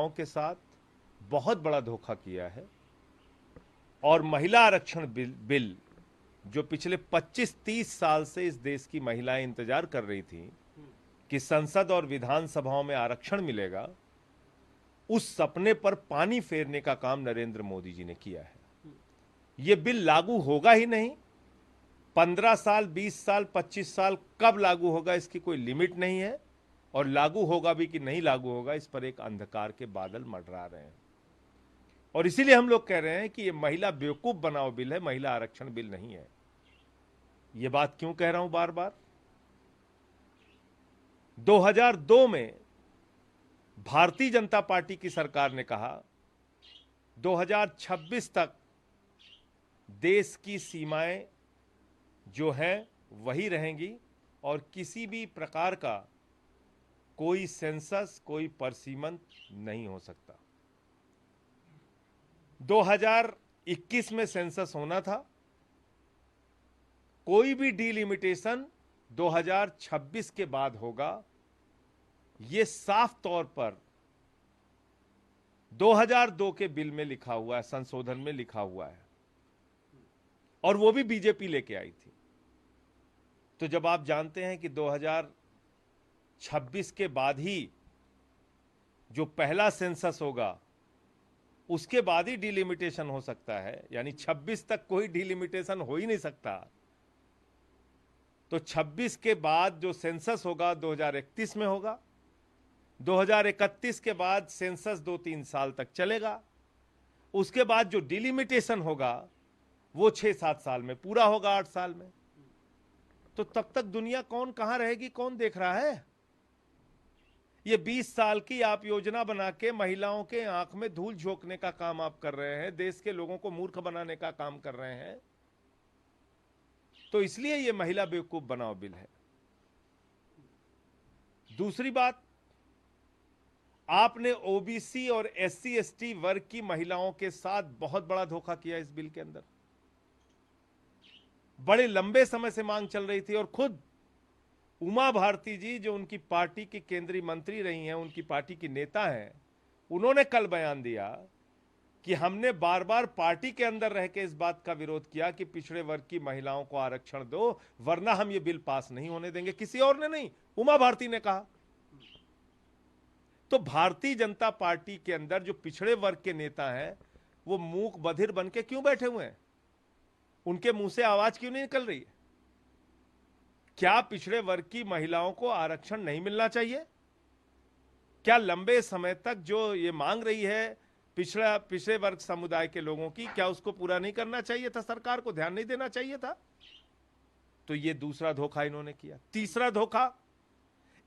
के साथ बहुत बड़ा धोखा किया है और महिला आरक्षण बिल जो पिछले 25-30 साल से इस देश की महिलाएं इंतजार कर रही थी कि संसद और विधानसभाओं में आरक्षण मिलेगा, उस सपने पर पानी फेरने का काम नरेंद्र मोदी जी ने किया है। यह बिल लागू होगा ही नहीं। 15 साल, 20 साल, 25 साल कब लागू होगा इसकी कोई लिमिट नहीं है, और लागू होगा भी कि नहीं लागू होगा इस पर एक अंधकार के बादल मंडरा रहे हैं। और इसीलिए हम लोग कह रहे हैं कि यह महिला बेवकूफ बनाओ बिल है, महिला आरक्षण बिल नहीं है। यह बात क्यों कह रहा हूं बार बार? 2002 में भारतीय जनता पार्टी की सरकार ने कहा 2026 तक देश की सीमाएं जो हैं वही रहेंगी और किसी भी प्रकार का कोई सेंसस, कोई परसीमन नहीं हो सकता। 2021 में सेंसस होना था। कोई भी डीलिमिटेशन 2026 के बाद होगा, यह साफ तौर पर 2002 के बिल में लिखा हुआ है, संशोधन में लिखा हुआ है, और वो भी बीजेपी लेके आई थी। तो जब आप जानते हैं कि 2026 के बाद ही जो पहला सेंसस होगा उसके बाद ही डिलिमिटेशन हो सकता है, यानी 26 तक कोई डिलिमिटेशन हो ही नहीं सकता, तो 26 के बाद जो सेंसस होगा 2031 में होगा। 2031 के बाद सेंसस 2-3 साल तक चलेगा। उसके बाद जो डिलिमिटेशन होगा वो 6-7 साल में पूरा होगा, 8 साल में। तो तब तक दुनिया कौन कहां रहेगी, कौन देख रहा है? ये 20 साल की आप योजना बना के महिलाओं के आंख में धूल झोंकने का काम आप कर रहे हैं, देश के लोगों को मूर्ख बनाने का काम कर रहे हैं। तो इसलिए ये महिला बेवकूफ बनाओ बिल है। दूसरी बात, आपने ओबीसी और एससी एसटी वर्ग की महिलाओं के साथ बहुत बड़ा धोखा किया इस बिल के अंदर। बड़े लंबे समय से मांग चल रही थी और खुद उमा भारती जी, जो उनकी पार्टी की केंद्रीय मंत्री रही हैं, उनकी पार्टी की नेता हैं, उन्होंने कल बयान दिया कि हमने बार बार पार्टी के अंदर रह के इस बात का विरोध किया कि पिछड़े वर्ग की महिलाओं को आरक्षण दो, वरना हम ये बिल पास नहीं होने देंगे। किसी और ने नहीं, उमा भारती ने कहा। तो भारतीय जनता पार्टी के अंदर जो पिछड़े वर्ग के नेता हैं वो मूक बधिर बन के क्यों बैठे हुए हैं? उनके मुंह से आवाज क्यों नहीं निकल रही है? क्या पिछड़े वर्ग की महिलाओं को आरक्षण नहीं मिलना चाहिए? क्या लंबे समय तक जो ये मांग रही है पिछड़े वर्ग समुदाय के लोगों की, क्या उसको पूरा नहीं करना चाहिए था? सरकार को ध्यान नहीं देना चाहिए था? तो ये दूसरा धोखा इन्होंने किया। तीसरा धोखा,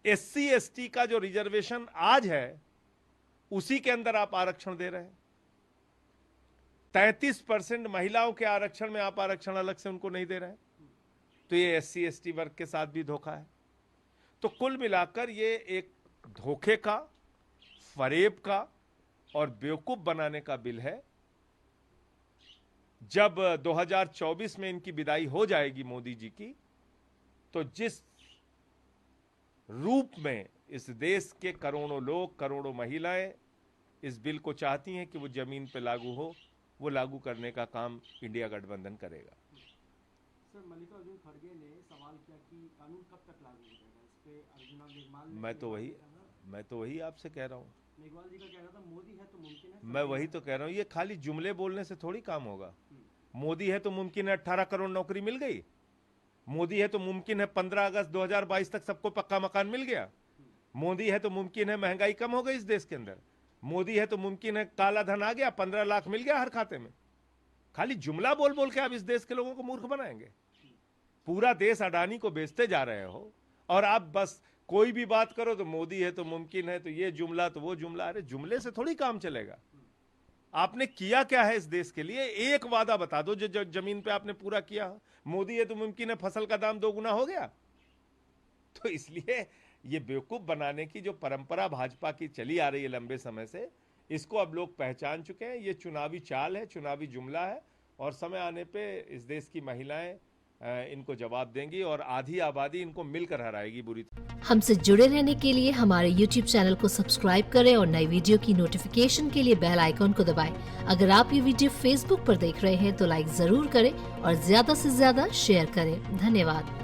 एससी एसटी का जो रिजर्वेशन आज है उसी के अंदर आप आरक्षण दे रहे हैं। 33% महिलाओं के आरक्षण में आप आरक्षण अलग से उनको नहीं दे रहे हैं। तो ये एससी एसटी वर्ग के साथ भी धोखा है। तो कुल मिलाकर ये एक धोखे का, फरेब का और बेवकूफ बनाने का बिल है। जब 2024 में इनकी विदाई हो जाएगी मोदी जी की, तो जिस रूप में इस देश के करोड़ों लोग, करोड़ों महिलाएं इस बिल को चाहती हैं कि वो जमीन पे लागू हो, वो लागू करने का काम इंडिया गठबंधन करेगा। सर, मल्लिकार्जुन खड़गे ने सवाल किया कि कानून कब तक लागू हो जाएगा, इस पे अर्जुना मेघवाल ने। मैं तो वही आपसे कह रहा हूँ। मेघवाल जी का कहना था मोदी है तो मुमकिन है। मैं वही तो कह रहा हूँ, ये खाली जुमले बोलने से थोड़ी काम होगा। मोदी है तो मुमकिन है 18 करोड़ नौकरी मिल गई। मोदी है तो मुमकिन है 15 अगस्त 2022 तक सबको पक्का मकान मिल गया। मोदी है तो मुमकिन है महंगाई कम हो गई इस देश के अंदर। मोदी है तो मुमकिन है काला धन आ गया, 15 लाख मिल गया हर खाते में। खाली जुमला बोल बोल के आप इस देश के लोगों को मूर्ख बनाएंगे। पूरा देश अडानी को बेचते जा रहे हो और आप बस कोई भी बात करो तो मोदी है तो मुमकिन है, तो ये जुमला तो वो जुमला। अरे जुमले से थोड़ी काम चलेगा। आपने किया क्या है इस देश के लिए? एक वादा बता दो जो जमीन पे आपने पूरा किया। मोदी है तो मुमकिन है फसल का दाम 2 गुना हो गया। तो इसलिए ये बेवकूफ बनाने की जो परंपरा भाजपा की चली आ रही है लंबे समय से, इसको अब लोग पहचान चुके हैं। ये चुनावी चाल है, चुनावी जुमला है, और समय आने पे इस देश की महिलाएं इनको जवाब देंगी और आधी आबादी इनको मिलकर हराएगी बुरी तरह। हमसे जुड़े रहने के लिए हमारे YouTube चैनल को सब्सक्राइब करें और नई वीडियो की नोटिफिकेशन के लिए बेल आइकॉन को दबाएं। अगर आप ये वीडियो Facebook पर देख रहे हैं तो लाइक जरूर करें और ज्यादा से ज्यादा शेयर करें। धन्यवाद।